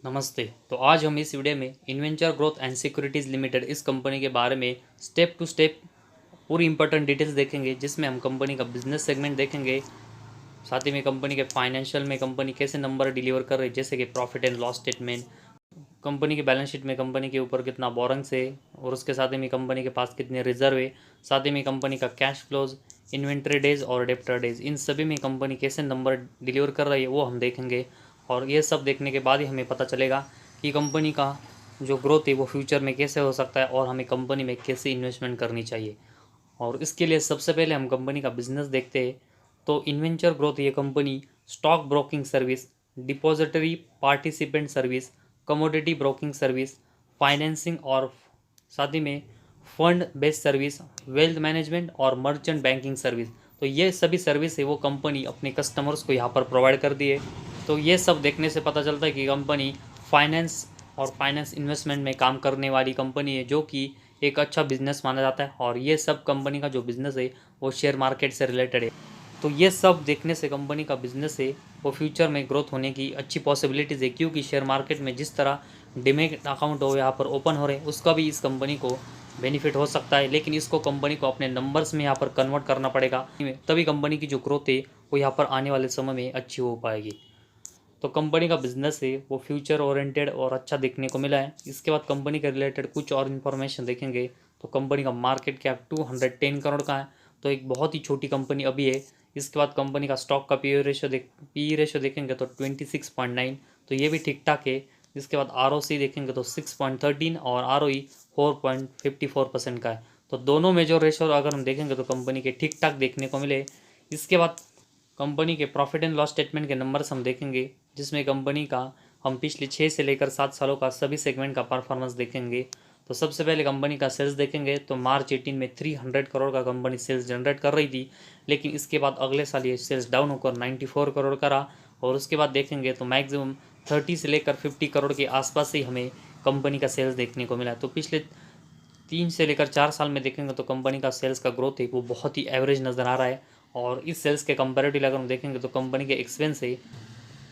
नमस्ते। तो आज हम इस वीडियो में इन्वेंचर ग्रोथ एंड सिक्योरिटीज़ लिमिटेड इस कंपनी के बारे में स्टेप टू स्टेप पूरी इंपॉर्टेंट डिटेल्स देखेंगे, जिसमें हम कंपनी का बिजनेस सेगमेंट देखेंगे। साथ ही में कंपनी के फाइनेंशियल में कंपनी कैसे नंबर डिलीवर कर रही है, जैसे कि profit and loss statement, company की बैलेंस शीट में कंपनी के ऊपर कितना बोरंग्स है और उसके साथ ही में कंपनी के पास कितने रिजर्व है, साथ ही में कंपनी का कैश फ्लोज, इन्वेंट्री डेज और डेप्टर डेज, इन सभी में कंपनी कैसे नंबर डिलीवर कर रही है वो हम देखेंगे। और ये सब देखने के बाद ही हमें पता चलेगा कि कंपनी का जो ग्रोथ है वो फ्यूचर में कैसे हो सकता है और हमें कंपनी में कैसे इन्वेस्टमेंट करनी चाहिए। और इसके लिए सबसे पहले हम कंपनी का बिजनेस देखते हैं। तो इन्वेंचर ग्रोथ ये company stock broking service, depository participant service, commodity broking service, financing और साथ ही में fund based service, wealth management और मर्चेंट बैंकिंग सर्विस, तो ये सभी सर्विस है वो कंपनी अपने कस्टमर्स को यहाँ पर प्रोवाइड करती है। तो ये सब देखने से पता चलता है कि कंपनी फाइनेंस और फाइनेंस इन्वेस्टमेंट में काम करने वाली कंपनी है, जो कि एक अच्छा बिजनेस माना जाता है। और ये सब कंपनी का जो बिजनेस है वो शेयर मार्केट से रिलेटेड है। तो ये सब देखने से कंपनी का बिजनेस है वो फ्यूचर में ग्रोथ होने की अच्छी पॉसिबिलिटीज़ है, क्योंकि शेयर मार्केट में जिस तरह डिमेट अकाउंट हो यहाँ पर ओपन हो रहे हैं, उसका भी इस कंपनी को बेनिफिट हो सकता है। लेकिन इसको कंपनी को अपने नंबर्स में यहाँ पर कन्वर्ट करना पड़ेगा, तभी कंपनी की जो ग्रोथ है वो यहाँ पर आने वाले समय में अच्छी हो पाएगी। तो कंपनी का बिजनेस है वो फ्यूचर ओरिएंटेड और अच्छा देखने को मिला है। इसके बाद कंपनी के रिलेटेड कुछ और इन्फॉर्मेशन देखेंगे। तो कंपनी का मार्केट कैप 210 करोड़ का है, तो एक बहुत ही छोटी कंपनी अभी है। इसके बाद कंपनी का स्टॉक का पी रेशो देखेंगे तो 26.9, तो ये भी ठीक ठाक है। इसके बाद ROC देखेंगे तो 6.13 और ROE 4.54% का है। तो दोनों मेजर रेशो अगर हम देखेंगे तो कंपनी के ठीक ठाक देखने को मिले। इसके बाद कंपनी के प्रॉफिट एंड लॉस स्टेटमेंट के नंबर्स हम देखेंगे, जिसमें कंपनी का हम पिछले 6 से लेकर 7 सालों का सभी सेगमेंट का परफॉर्मेंस देखेंगे। तो सबसे पहले कंपनी का सेल्स देखेंगे तो मार्च 18 में 300 करोड़ का कंपनी सेल्स जनरेट कर रही थी, लेकिन इसके बाद अगले साल ये सेल्स डाउन होकर 94 करोड़ का रहा। और उसके बाद देखेंगे तो मैक्सिमम 30 से लेकर 50 करोड़ के आसपास ही हमें कंपनी का सेल्स देखने को मिला। तो पिछले 3 से लेकर 4 साल में देखेंगे तो कंपनी का सेल्स का ग्रोथ है वो बहुत ही एवरेज नज़र आ रहा है। और इस सेल्स के कंपेरेटिव अगर हम देखेंगे तो कंपनी के एक्सपेंस है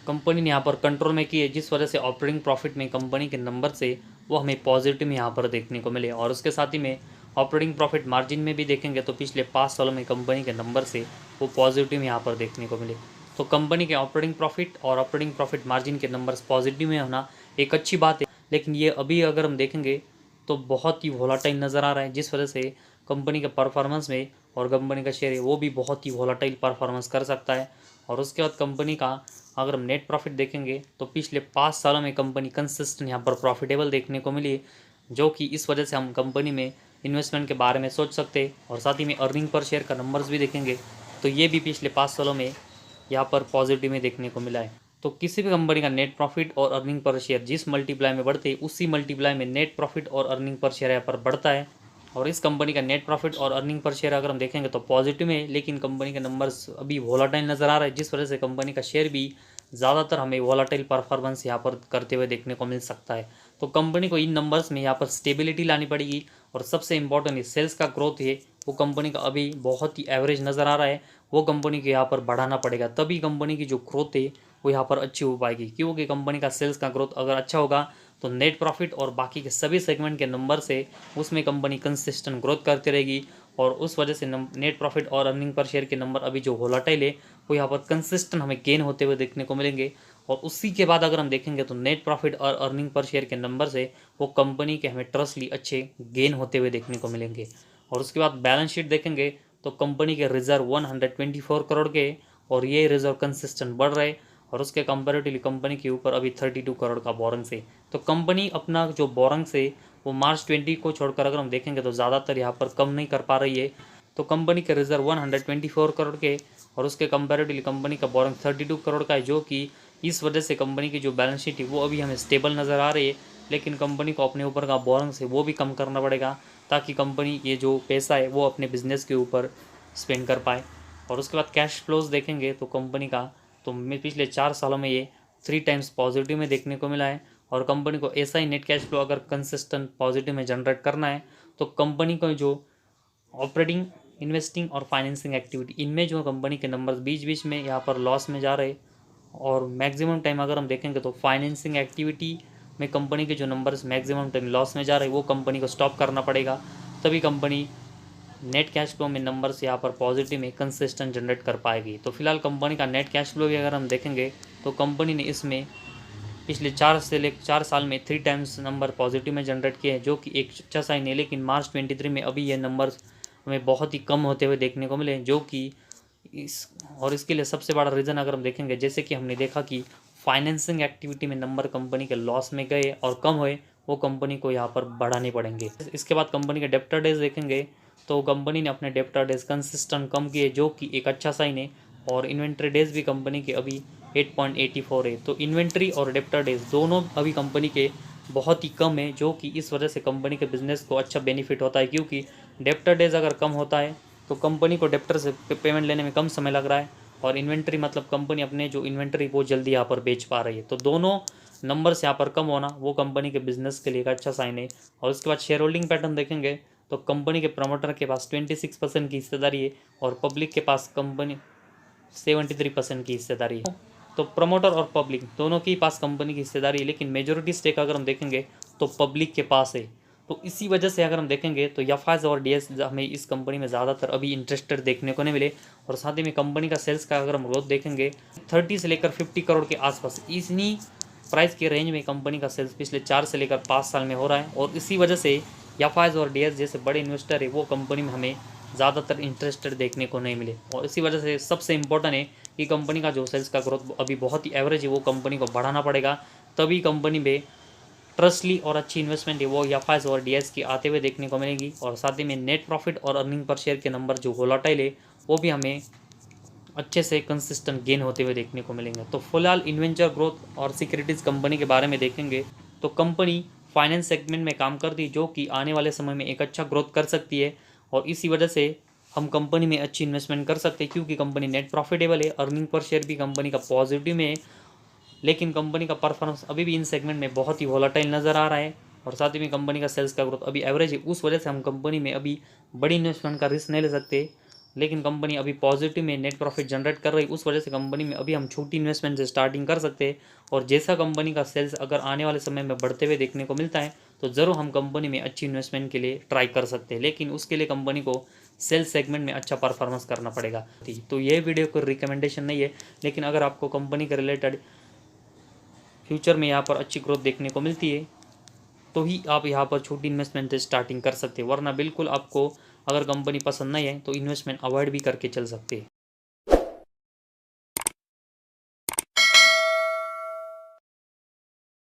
कंपनी ने यहाँ पर कंट्रोल में की है, जिस वजह से ऑपरेटिंग प्रॉफिट में कंपनी के नंबर से वो हमें पॉजिटिव में यहाँ पर देखने को मिले। और उसके साथ ही में ऑपरेटिंग प्रॉफिट मार्जिन में भी देखेंगे तो पिछले 5 सालों में कंपनी के नंबर से वो पॉजिटिव यहाँ पर देखने को मिले। तो कंपनी के ऑपरेटिंग प्रॉफिट और ऑपरेटिंग प्रॉफिट मार्जिन के नंबर्स पॉजिटिव में होना एक अच्छी बात है, लेकिन ये अभी अगर हम देखेंगे तो बहुत ही वोलाटाइल नज़र आ रहा है, जिस वजह से कंपनी के परफॉर्मेंस में और कंपनी का शेयर है वो भी बहुत ही वोलाटाइल परफॉर्मेंस कर सकता है। और उसके बाद कंपनी का अगर हम नेट प्रॉफिट देखेंगे तो पिछले 5 सालों में कंपनी कंसिस्टेंट यहाँ पर प्रॉफिटेबल देखने को मिली, जो कि इस वजह से हम कंपनी में इन्वेस्टमेंट के बारे में सोच सकते हैं। और साथ ही में अर्निंग पर शेयर का नंबर्स भी देखेंगे तो ये भी पिछले 5 सालों में यहाँ पर पॉजिटिव में देखने को मिला है। तो किसी भी कंपनी का नेट प्रॉफिट और अर्निंग पर शेयर जिस मल्टीप्लाई में बढ़ते उसी मल्टीप्लाई में नेट प्रॉफिट और अर्निंग पर शेयर यहाँ पर बढ़ता है। और इस कंपनी का नेट प्रॉफिट और अर्निंग पर शेयर अगर हम देखेंगे तो पॉजिटिव में, लेकिन कंपनी के नंबर्स अभी वोलाटाइल नज़र आ रहा है, जिस वजह से कंपनी का शेयर भी ज़्यादातर हमें वोलाटाइल परफॉर्मेंस यहाँ पर करते हुए देखने को मिल सकता है। तो कंपनी को इन नंबर्स में यहाँ पर स्टेबिलिटी लानी पड़ेगी। और सबसे इंपॉर्टेंट है सेल्स का ग्रोथ है वो कंपनी का अभी बहुत ही एवरेज नज़र आ रहा है, वो कंपनी को यहाँ पर बढ़ाना पड़ेगा, तभी कंपनी की जो ग्रोथ है वो यहाँ पर अच्छी हो पाएगी। क्योंकि कंपनी का सेल्स का ग्रोथ अगर अच्छा होगा तो नेट प्रॉफिट और बाकी के सभी सेगमेंट के नंबर से उसमें कंपनी कंसिस्टेंट ग्रोथ करती रहेगी। और उस वजह से नेट प्रॉफिट और अर्निंग पर शेयर के नंबर अभी जो वोलाटाइल है वो यहाँ पर कंसिस्टेंट हमें गेन होते हुए देखने को मिलेंगे। और उसी के बाद अगर हम देखेंगे तो नेट प्रॉफिट और अर्निंग पर शेयर के नंबर से वो कंपनी के हमें ट्रस्टली अच्छे गेन होते हुए देखने को मिलेंगे। और उसके बाद बैलेंस शीट देखेंगे तो कंपनी के रिजर्व 124 करोड़ के, और ये रिजर्व कंसिस्टेंट बढ़ रहे। और उसके कंपेरेटिवली कंपनी के ऊपर अभी 32 करोड़ का बोरंग्स है। तो कंपनी अपना जो बोरंग्स है वो मार्च 20 को छोड़कर अगर हम देखेंगे तो ज़्यादातर यहाँ पर कम नहीं कर पा रही है। तो कंपनी के रिजर्व 124 करोड़ के और उसके कंपेरेटिवली कंपनी का बोरंग 32 करोड़ का है, जो कि इस वजह से कंपनी की जो बैलेंस शीट है वो अभी हमें स्टेबल नज़र आ रही है। लेकिन कंपनी को अपने ऊपर का बोरंग्स है वो भी कम करना पड़ेगा, ताकि कंपनी ये जो पैसा है वो अपने बिजनेस के ऊपर स्पेंड कर पाए। और उसके बाद कैश फ्लोज देखेंगे तो कंपनी का तो पिछले 4 सालों में ये 3 टाइम्स पॉजिटिव में देखने को मिला है। और कंपनी को ऐसा ही नेट कैश फ्लो अगर कंसिस्टेंट पॉजिटिव में जनरेट करना है तो कंपनी को जो ऑपरेटिंग, इन्वेस्टिंग और फाइनेंसिंग एक्टिविटी, इनमें जो कंपनी के नंबर्स बीच बीच में यहाँ पर लॉस में जा रहे और मैक्सिमम टाइम अगर हम देखेंगे तो फाइनेंसिंग एक्टिविटी में कंपनी के जो नंबर्स मैक्सिमम टाइम लॉस में जा रहे हैं वो कंपनी को स्टॉप करना पड़ेगा, तभी कंपनी नेट कैश फ्लो में नंबर्स यहाँ पर पॉजिटिव में कंसिस्टेंट जनरेट कर पाएगी। तो फिलहाल कंपनी का नेट कैश फ्लो भी अगर हम देखेंगे तो कंपनी ने इसमें पिछले 4 साल में 3 टाइम्स नंबर पॉजिटिव में जनरेट किए हैं, जो कि एक अच्छा साइन है। लेकिन मार्च 23 में अभी ये नंबर्स हमें बहुत ही कम होते हुए देखने को मिले, जो कि इसके लिए सबसे बड़ा रीज़न अगर हम देखेंगे, जैसे कि हमने देखा कि फाइनेंसिंग एक्टिविटी में नंबर कंपनी के लॉस में गए और कम हुए, वो कंपनी को यहाँ पर बढ़ाने पड़ेंगे। इसके बाद कंपनी के डेप्टर डेज देखेंगे तो कंपनी ने अपने डेप्टर डेज कंसिस्टेंट कम किए, जो कि एक अच्छा साइन है। और इन्वेंट्री डेज भी कंपनी के अभी 8.84 है। तो इन्वेंट्री और डेप्टर डेज दोनों अभी कंपनी के बहुत ही कम है, जो कि इस वजह से कंपनी के बिजनेस को अच्छा बेनिफिट होता है, क्योंकि डेप्टर डेज अगर कम होता है तो कंपनी को डेप्टर से पेमेंट लेने में कम समय लग रहा है, और इन्वेंट्री मतलब कंपनी अपने जो इन्वेंट्री वो जल्दी यहाँ पर बेच पा रही है। तो दोनों नंबर्स यहाँ पर कम होना वो कंपनी के बिजनेस के लिए एक अच्छा साइन है। और उसके बाद शेयर होल्डिंग पैटर्न देखेंगे तो कंपनी के प्रमोटर के पास 26% की हिस्सेदारी है और पब्लिक के पास कंपनी 73% की हिस्सेदारी है। तो प्रमोटर और पब्लिक दोनों के पास कंपनी की हिस्सेदारी है, लेकिन मेजोरिटी स्टेक अगर हम देखेंगे तो पब्लिक के पास है। तो इसी वजह से अगर हम देखेंगे तो एफआईज और डीएस हमें इस कंपनी में ज़्यादातर अभी इंटरेस्टेड देखने को नहीं मिले। और साथ ही में कंपनी का सेल्स का अगर हम ग्रोथ देखेंगे 30 से लेकर 50 करोड़ के आसपास इतनी प्राइस के रेंज में कंपनी का सेल्स पिछले 4 से लेकर 5 साल में हो रहा है। और इसी वजह से एफआईज और डीएस जैसे बड़े इन्वेस्टर है वो कंपनी में हमें ज़्यादातर इंटरेस्टेड देखने को नहीं मिले। और इसी वजह से सबसे इम्पोर्टेंट है कि कंपनी का जो सेल्स का ग्रोथ अभी बहुत ही एवरेज है वो कंपनी को बढ़ाना पड़ेगा, तभी कंपनी में ट्रस्टली और अच्छी इन्वेस्टमेंट है वो एफआईज और डीएस की आते हुए देखने को मिलेगी। और साथ ही में नेट प्रॉफिट और अर्निंग पर शेयर के नंबर जो वोलाटाइल है वो भी हमें अच्छे से कंसिस्टेंट गेन होते हुए देखने को मिलेंगे। तो फिलहाल इन्वेंचर ग्रोथ और सिक्योरिटीज़ कंपनी के बारे में देखेंगे तो कंपनी फाइनेंस सेगमेंट में काम करती है, जो कि आने वाले समय में एक अच्छा ग्रोथ कर सकती है। और इसी वजह से हम कंपनी में अच्छी इन्वेस्टमेंट कर सकते हैं, क्योंकि कंपनी नेट प्रॉफिटेबल है, अर्निंग पर शेयर भी कंपनी का पॉजिटिव में है। लेकिन कंपनी का परफॉर्मेंस अभी भी इन सेगमेंट में बहुत ही वोलाटाइल नज़र आ रहा है। और साथ ही में कंपनी का सेल्स का ग्रोथ अभी एवरेज है, उस वजह से हम कंपनी में अभी बड़ी इन्वेस्टमेंट का रिस्क नहीं ले सकते। लेकिन कंपनी अभी पॉजिटिव में नेट प्रॉफिट जनरेट कर रही है, उस वजह से कंपनी में अभी हम छोटी इन्वेस्टमेंट से स्टार्टिंग कर सकते हैं। और जैसा कंपनी का सेल्स अगर आने वाले समय में बढ़ते हुए देखने को मिलता है तो ज़रूर हम कंपनी में अच्छी इन्वेस्टमेंट के लिए ट्राई कर सकते हैं, लेकिन उसके लिए कंपनी को सेल्स सेगमेंट में अच्छा परफॉर्मेंस करना पड़ेगा। तो ये वीडियो कोई रिकमेंडेशन नहीं है, लेकिन अगर आपको कंपनी के रिलेटेड फ्यूचर में यहाँ पर अच्छी ग्रोथ देखने को मिलती है तो ही आप यहाँ पर छोटी इन्वेस्टमेंट से स्टार्टिंग कर सकते हैं, वरना बिल्कुल आपको अगर कंपनी पसंद नहीं है तो इन्वेस्टमेंट अवॉइड भी करके चल सकते हैं।